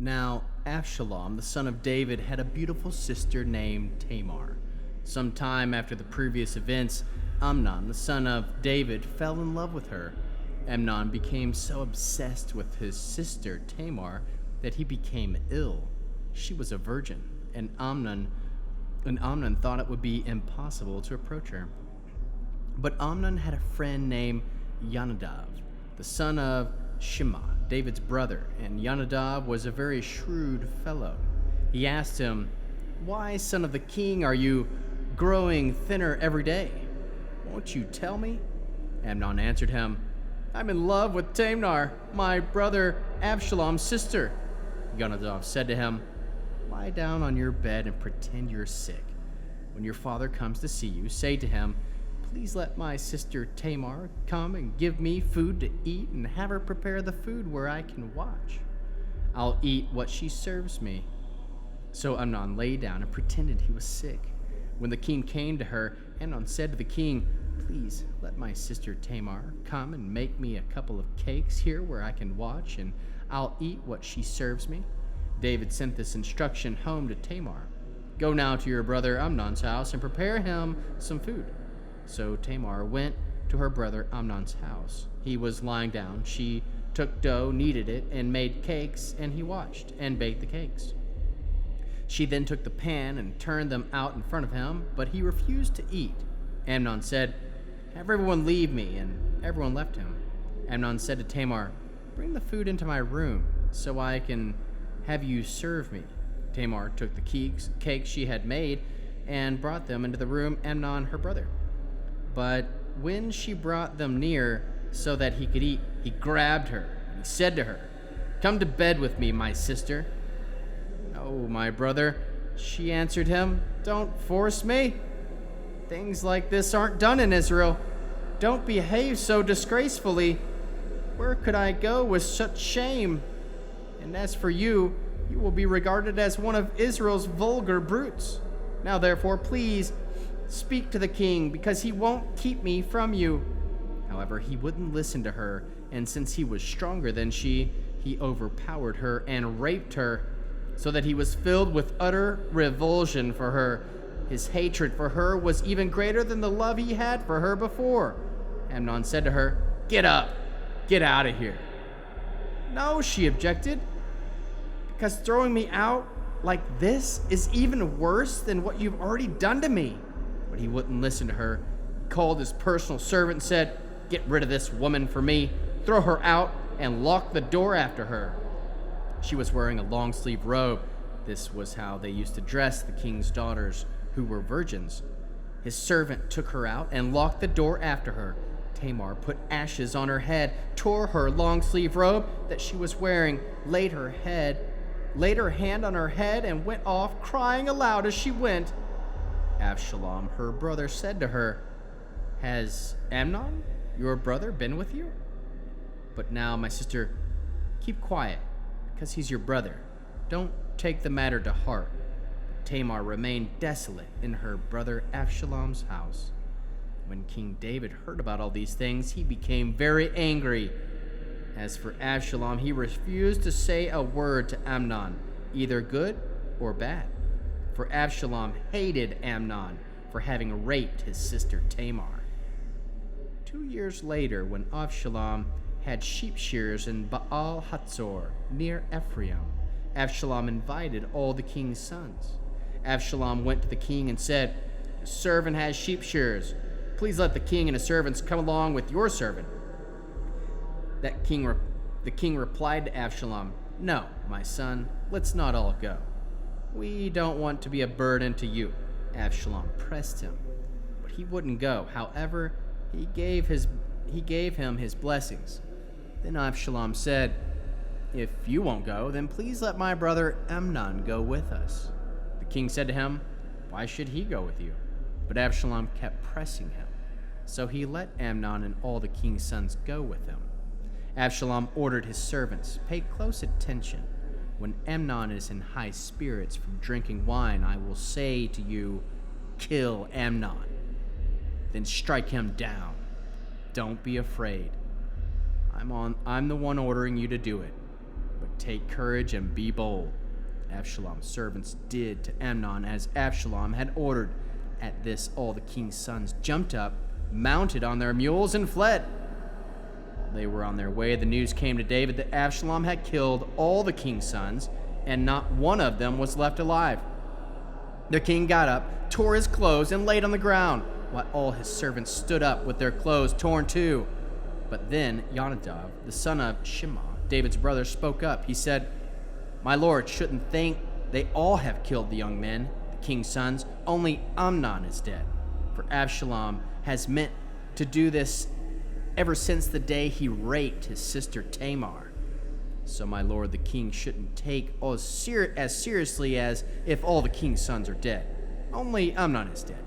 Now, Absalom, the son of David, had a beautiful sister named Tamar. Some time after the previous events, Amnon, the son of David, fell in love with her. Amnon became so obsessed with his sister Tamar that he became ill. She was a virgin, and Amnon thought it would be impossible to approach her. But Amnon had a friend named Yonadav, the son of Shimei, David's brother, and Yonadav was a very shrewd fellow. He asked him, "Why, son of the king, are you growing thinner every day? Won't you tell me?" Amnon answered him, "I'm in love with Tamar, my brother Absalom's sister." Yonadav said to him, "Lie down on your bed and pretend you're sick. When your father comes to see you, say to him, 'Please let my sister Tamar come and give me food to eat and have her prepare the food where I can watch. I'll eat what she serves me.'" So Amnon lay down and pretended he was sick. When the king came to her, Amnon said to the king, "Please let my sister Tamar come and make me a couple of cakes here where I can watch, and I'll eat what she serves me." David sent this instruction home to Tamar: "Go now to your brother Amnon's house and prepare him some food." So Tamar went to her brother Amnon's house. He was lying down. She took dough, kneaded it, and made cakes, and he watched and baked the cakes. She then took the pan and turned them out in front of him, but he refused to eat. Amnon said, "Have everyone leave me," and everyone left him. Amnon said to Tamar, "Bring the food into my room so I can have you serve me." Tamar took the cakes she had made and brought them into the room Amnon, her brother. But when she brought them near so that he could eat, he grabbed her and he said to her, "Come to bed with me, my sister." "No, my brother," she answered him, "don't force me. Things like this aren't done in Israel. Don't behave so disgracefully. Where could I go with such shame? And as for you, you will be regarded as one of Israel's vulgar brutes. Now therefore, please speak to the king, because he won't keep me from you." However, he wouldn't listen to her, and since he was stronger than she, he overpowered her and raped her, so that he was filled with utter revulsion for her. His hatred for her was even greater than the love he had for her before. Amnon said to her, "Get up, get out of here." "No," she objected, "because throwing me out like this is even worse than what you've already done to me." But he wouldn't listen to her. He called his personal servant and said, "Get rid of this woman for me, throw her out, and lock the door after her." She was wearing a long-sleeve robe. This was how they used to dress the king's daughters who were virgins. His servant took her out and locked the door after her. Tamar put ashes on her head, tore her long-sleeve robe that she was wearing, laid her hand on her head, and went off crying aloud as she went. Absalom, her brother, said to her, "Has Amnon, your brother, been with you? But now, my sister, keep quiet, because he's your brother. Don't take the matter to heart." Tamar remained desolate in her brother Absalom's house. When King David heard about all these things, he became very angry. As for Absalom, he refused to say a word to Amnon, either good or bad. For Absalom hated Amnon for having raped his sister Tamar. 2 years later, when Absalom had sheep shears in Baal Hatzor near Ephraim, Absalom invited all the king's sons. Absalom went to the king and said, "The servant has sheep shears. Please let the king and his servants come along with your servant." The king replied to Absalom, "No, my son, let's not all go. We don't want to be a burden to you." Absalom pressed him, but he wouldn't go. However, he gave him his blessings. Then Absalom said, "If you won't go, then please let my brother Amnon go with us." The king said to him, "Why should he go with you?" But Absalom kept pressing him. So he let Amnon and all the king's sons go with him. Absalom ordered his servants, "Pay close attention. When Amnon is in high spirits from drinking wine, I will say to you, 'Kill Amnon.' Then strike him down. Don't be afraid. I'm the one ordering you to do it. But take courage and be bold." Absalom's servants did to Amnon as Absalom had ordered. At this, all the king's sons jumped up, mounted on their mules, and fled. While they were on their way, the news came to David that Absalom had killed all the king's sons, and not one of them was left alive. The king got up, tore his clothes, and laid on the ground, while all his servants stood up with their clothes torn too. But then Jonadab, the son of Shimei, David's brother, spoke up. He said, "My lord shouldn't think they all have killed the young men, the king's sons. Only Amnon is dead. For Absalom has meant to do this ever since the day he raped his sister Tamar. So my lord the king shouldn't take as seriously as if all the king's sons are dead. Only Amnon is dead."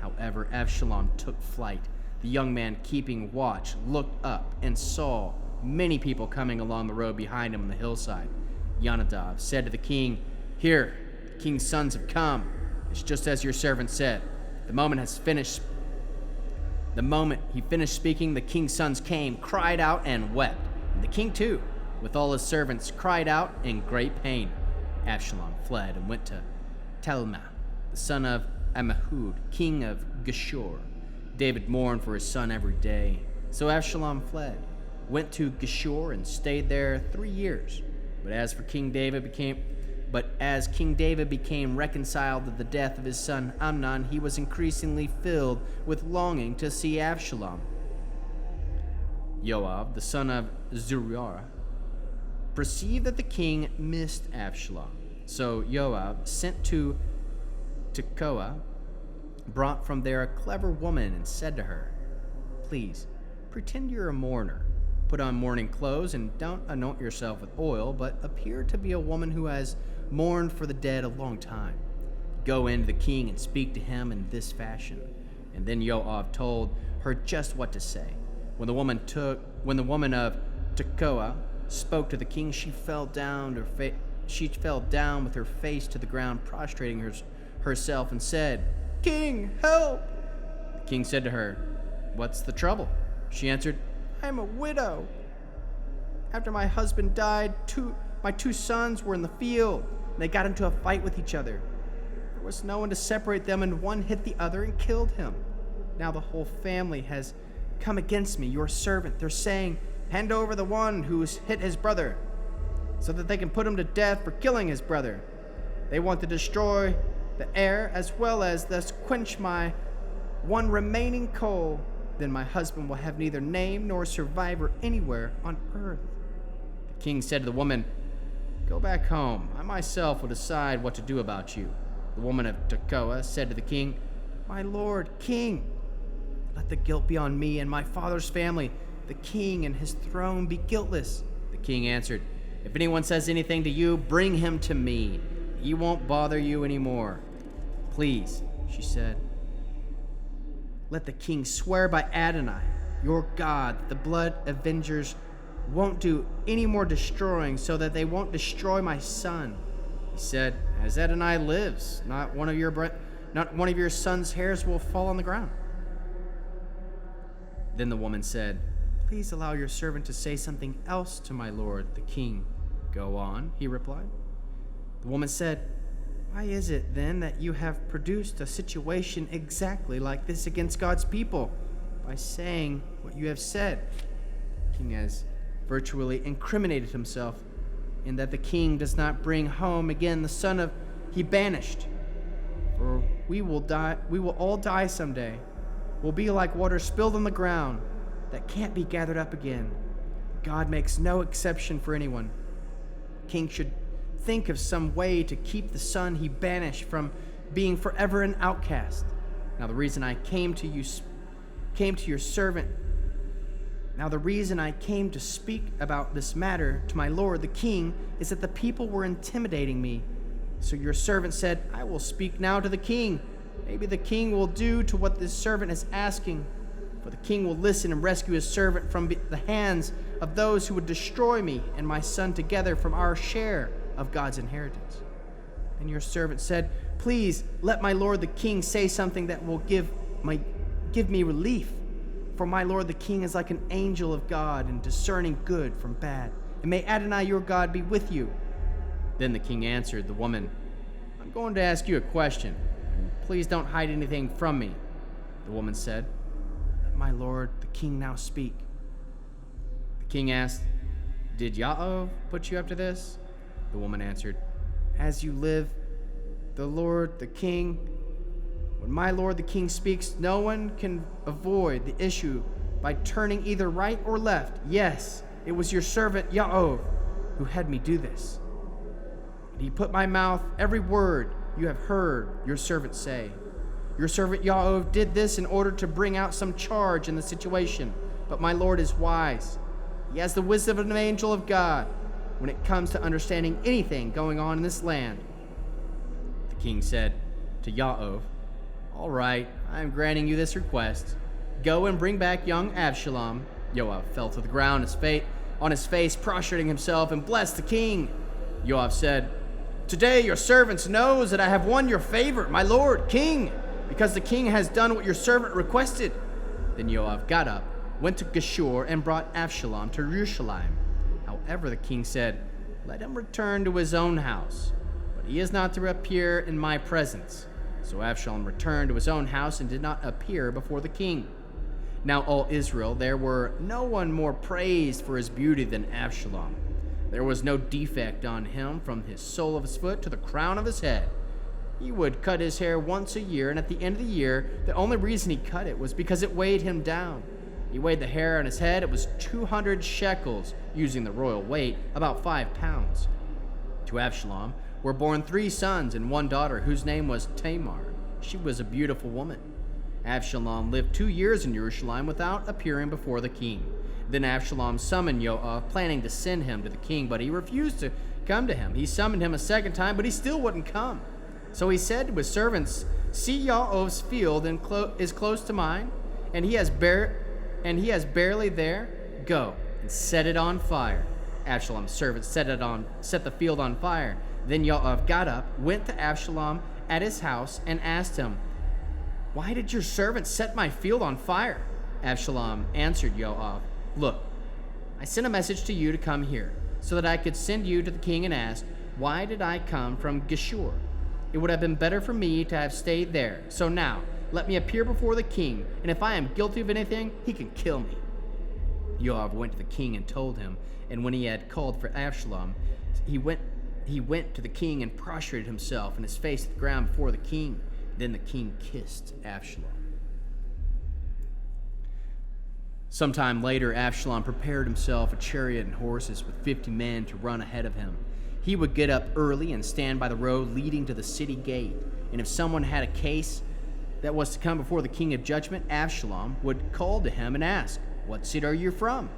However, Absalom took flight. The young man keeping watch looked up and saw many people coming along the road behind him on the hillside. Jonadab said to the king, "Here, the king's sons have come. It's just as your servant said." The moment he finished speaking, the king's sons came, cried out, and wept. And the king too, with all his servants, cried out in great pain. Absalom fled and went to Talmai, the son of Ammihud, king of Geshur. David mourned for his son every day. So Absalom fled, went to Geshur, and stayed there 3 years. But as King David became reconciled to the death of his son Amnon, he was increasingly filled with longing to see Absalom. Joab, the son of Zeruiah, perceived that the king missed Absalom. So Joab sent to Tekoa, brought from there a clever woman, and said to her, "Please, pretend you're a mourner. Put on mourning clothes and don't anoint yourself with oil, but appear to be a woman who has mourned for the dead a long time. Go in to the king and speak to him in this fashion." And then Joab told her just what to say. When the woman of Tekoa spoke to the king, she fell down with her face to the ground, prostrating herself, and said, "King, help!" The king said to her, "What's the trouble?" She answered, "I am a widow. After my husband died, my two sons were in the field, and they got into a fight with each other. There was no one to separate them, and one hit the other and killed him. Now the whole family has come against me, your servant. They're saying, 'Hand over the one who's hit his brother,' so that they can put him to death for killing his brother. They want to destroy the heir as well as thus quench my one remaining coal. Then my husband will have neither name nor survivor anywhere on earth." The king said to the woman, "Go back home. I myself will decide what to do about you." The woman of Tekoa said to the king, "My lord, king, let the guilt be on me and my father's family. The king and his throne be guiltless." The king answered, "If anyone says anything to you, bring him to me. He won't bother you anymore." "Please," she said, "let the king swear by Adonai, your God, that the blood avengers won't do any more destroying, so that they won't destroy my son." He said, "As Adonai lives, not one of your son's hairs will fall on the ground." Then the woman said, "Please allow your servant to say something else to my lord, the king." "Go on," he replied. The woman said, "Why is it then that you have produced a situation exactly like this against God's people by saying what you have said?" The king has virtually incriminated himself in that the king does not bring home again the son of he banished. For we will all die someday. We'll be like water spilled on the ground that can't be gathered up again. God makes no exception for anyone. The king should think of some way to keep the son he banished from being forever an outcast. Now the reason I came to speak about this matter to my lord the king is that the people were intimidating me. So your servant said, 'I will speak now to the king. Maybe the king will do to what this servant is asking. For the king will listen and rescue his servant from the hands of those who would destroy me and my son together from our share of God's inheritance.' And your servant said, 'Please let my lord the king say something that will give me relief. For my lord the king is like an angel of God in discerning good from bad. and may Adonai your God be with you." Then the king answered the woman, "I'm going to ask you a question. Please don't hide anything from me." The woman said, "Let my lord the king now speak." The king asked, "Did Yaov put you up to this?" The woman answered, "As you live, the lord the king, when my lord the king speaks, no one can avoid the issue by turning either right or left. Yes, it was your servant Yaov who had me do this. And he put in my mouth every word you have heard your servant say. Your servant Yaov did this in order to bring out some charge in the situation, but my lord is wise. He has the wisdom of an angel of God when it comes to understanding anything going on in this land." The king said to Yaov, "All right, I am granting you this request. Go and bring back young Absalom." Yoav fell to the ground on his face, prostrating himself, and blessed the king. Yoav said, "Today your servant knows that I have won your favor, my lord, king, because the king has done what your servant requested." Then Yoav got up, went to Geshur, and brought Absalom to Jerusalem. However, the king said, "Let him return to his own house, but he is not to appear in my presence." So Absalom returned to his own house and did not appear before the king. Now all Israel, there were no one more praised for his beauty than Absalom. There was no defect on him from his sole of his foot to the crown of his head. He would cut his hair once a year, and at the end of the year, the only reason he cut it was because it weighed him down. He weighed the hair on his head. It was 200 shekels, using the royal weight, about 5 pounds. To Absalom were born 3 sons and 1 daughter, whose name was Tamar. She was a beautiful woman. Absalom lived 2 years in Jerusalem without appearing before the king. Then Absalom summoned Yoav, planning to send him to the king, but he refused to come to him. He summoned him a second time, but he still wouldn't come. So he said to his servants, "See, Yoav's field is close to mine, and he has barely there. Go and set it on fire." Absalom's servants set the field on fire. Then Yoav got up, went to Absalom at his house, and asked him, "Why did your servant set my field on fire?" Absalom answered Yoav, "Look, I sent a message to you to come here, so that I could send you to the king and ask, why did I come from Geshur? It would have been better for me to have stayed there. So now, let me appear before the king, and if I am guilty of anything, he can kill me." Yoav went to the king and told him, and when he had called for Absalom, he went to the king and prostrated himself and his face to the ground before the king. Then the king kissed Absalom. Sometime later, Absalom prepared himself a chariot and horses with 50 men to run ahead of him. He would get up early and stand by the road leading to the city gate, and if someone had a case that was to come before the king of judgment, Absalom would call to him and ask, "What city are you from?"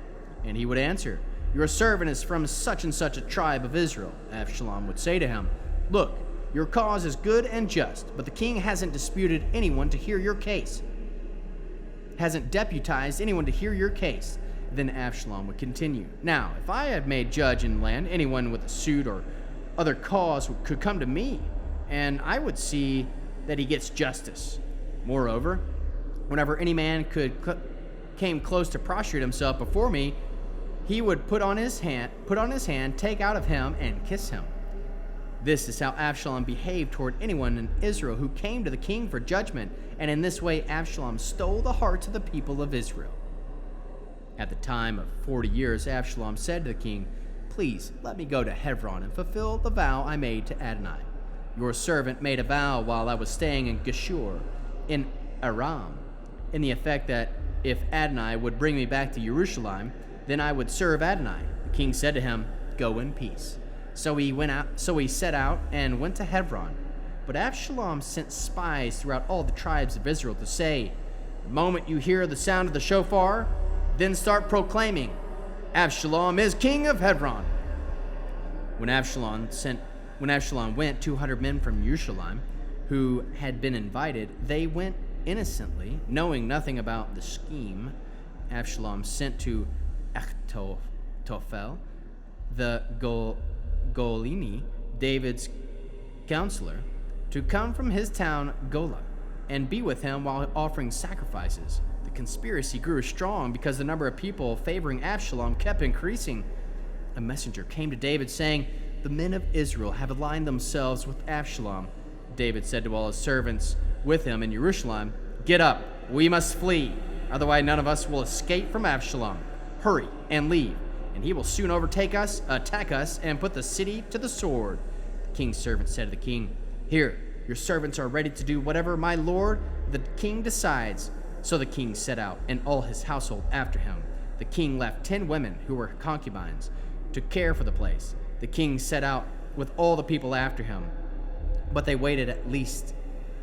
And he would answer, "Your servant is from such and such a tribe of Israel." Absalom would say to him, "Look, your cause is good and just, but the king hasn't deputized anyone to hear your case. Then Absalom would continue, "Now, if I had made judge in the land, anyone with a suit or other cause could come to me, and I would see that he gets justice. Moreover, whenever any man came close to prostrate himself before me, he would put on his hand, take out of him, and kiss him." This is how Absalom behaved toward anyone in Israel who came to the king for judgment, and in this way Absalom stole the hearts of the people of Israel. At the time of 40 years, Absalom said to the king, "Please let me go to Hebron and fulfill the vow I made to Adonai. Your servant made a vow while I was staying in Geshur in Aram, in the effect that if Adonai would bring me back to Jerusalem, then I would serve Adonai." The king said to him, "Go in peace." So he set out and went to Hebron. But Absalom sent spies throughout all the tribes of Israel to say, "The moment you hear the sound of the shofar, then start proclaiming, 'Absalom is king of Hebron.'" When Absalom went, 200 men from Jerusalem who had been invited, they went innocently, knowing nothing about the scheme. Absalom sent to Ahitophel, the Golini, David's counselor, to come from his town Golah and be with him while offering sacrifices. The conspiracy grew strong because the number of people favoring Absalom kept increasing. a messenger came to David, saying, "The men of Israel have aligned themselves with Absalom." David said to all his servants with him in Jerusalem, "Get up, we must flee, otherwise none of us will escape from Absalom. Hurry and leave, and he will soon overtake us, attack us, and put the city to the sword." The king's servants said to the king, "Here, your servants are ready to do whatever my lord the king decides." So the king set out, and all his household after him. The king left 10 women who were concubines to care for the place. The king set out with all the people after him, but they waited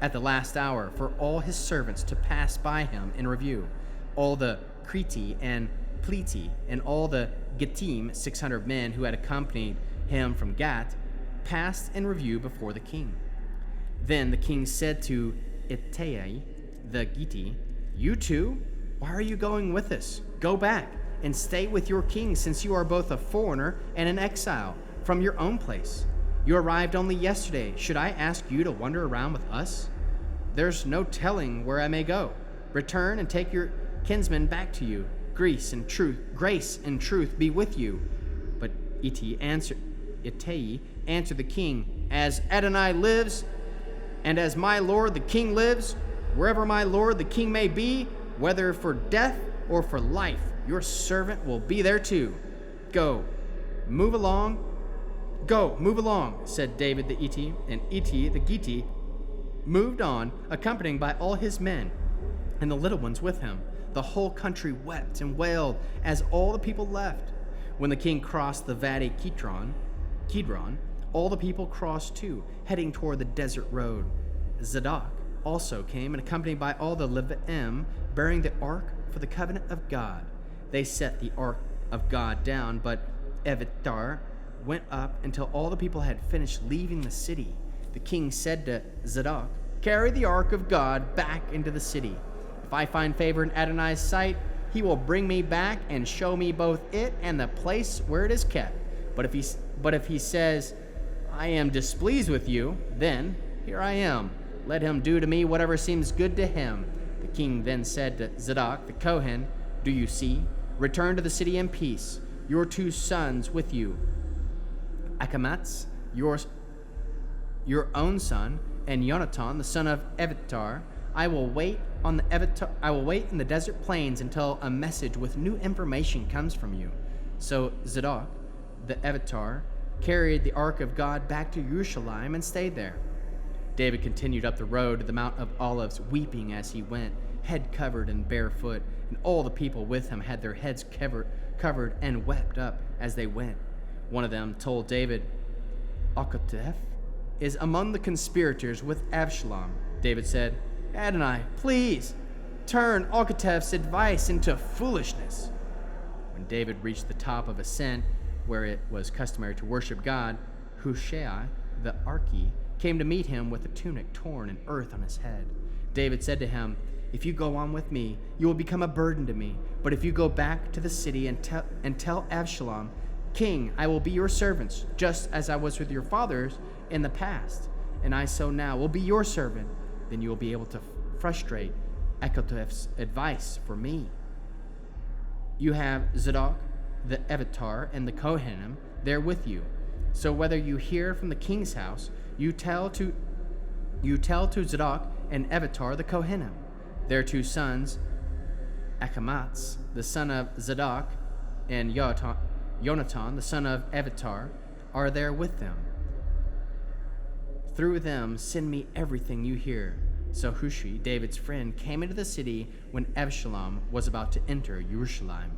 at the last hour for all his servants to pass by him in review. All the Crete and Pleti and all the Gittim, 600 men who had accompanied him from Gath, passed in review before the king. Then the king said to Ittai the Gitti, "You too? Why are you going with us? Go back and stay with your king, since you are both a foreigner and an exile from your own place. You arrived only yesterday. Should I ask you to wander around with us? There's no telling where I may go. Return and take your kinsman back to you. Grace and truth be with you." But Ittai answered the king, "As Adonai lives, and as my lord the king lives, wherever my lord the king may be, whether for death or for life, your servant will be there too. Go, move along, said David the Ittai, and Ittai the Gitti moved on, accompanied by all his men and the little ones with him. The whole country wept and wailed as all the people left. When the king crossed the Valley Kidron, all the people crossed too, heading toward the desert road. Zadok also came, and accompanied by all the Leviim, bearing the ark for the covenant of God. They set the ark of God down, but Abiathar went up until all the people had finished leaving the city. The king said to Zadok, "Carry the ark of God back into the city. If I find favor in Adonai's sight, he will bring me back and show me both it and the place where it is kept. But if he says, 'I am displeased with you,' then here I am. Let him do to me whatever seems good to him." The king then said to Zadok the Kohen, "Do you see? Return to the city in peace. Your 2 sons with you, Achimaaz, your own son, and Jonathan, the son of Abiathar. I will wait in the desert plains until a message with new information comes from you." So Zadok the Abiathar carried the ark of God back to Jerusalem and stayed there. David continued up the road to the Mount of Olives, weeping as he went, head covered and barefoot, and all the people with him had their heads covered and wept up as they went. One of them told David, "Achitophel is among the conspirators with Absalom." David said, "Adonai, please turn Achitophel's advice into foolishness." When David reached the top of ascent, where it was customary to worship God, Hushai the Archi came to meet him with a tunic torn and earth on his head. David said to him, "If you go on with me, you will become a burden to me. But if you go back to the city and tell Absalom, 'King, I will be your servants, just as I was with your fathers in the past, and I so now will be your servant,' then you will be able to frustrate Achitophel's advice for me. You have Zadok the Abiathar and the Kohanim there with you. So whether you hear from the king's house, you tell to Zadok and Abiathar the Kohanim. Their 2 sons, Achimaaz, the son of Zadok, and Jonathan, the son of Abiathar, are there with them. Through them send me everything you hear." So Hushai, David's friend, came into the city when Absalom was about to enter Jerusalem.